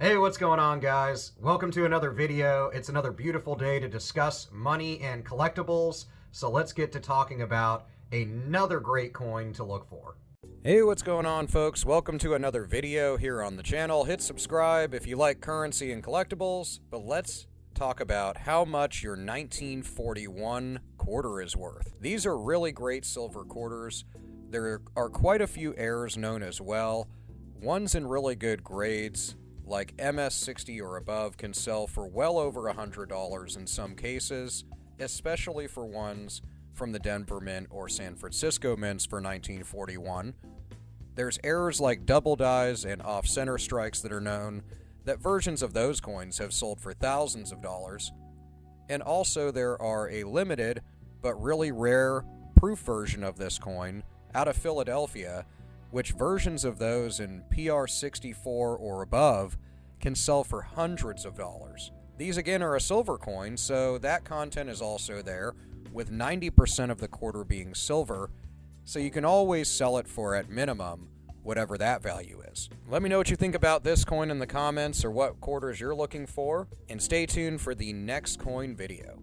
Hey, what's going on, guys? Welcome to another video. It's another beautiful day to discuss money and collectibles, so let's get to talking about another great coin to look for. Hey, what's going on, folks? Welcome to another video here on the channel. Hit subscribe if you like currency and collectibles, but let's talk about how much your 1941 quarter is worth. These are really great silver quarters. There are quite a few heirs known as well. Ones in really good grades, like MS60 or above, can sell for well over $100 in some cases, especially for ones from the Denver Mint or San Francisco Mints for 1941. There's errors like double dies and off-center strikes that are known, that versions of those coins have sold for thousands of dollars. And also there are a limited but really rare proof version of this coin out of Philadelphia, which versions of those in PR64 or above can sell for hundreds of dollars. These again are a silver coin, so that content is also there, with 90% of the quarter being silver, so you can always sell it for, at minimum, whatever that value is. Let me know what you think about this coin in the comments or what quarters you're looking for, and stay tuned for the next coin video.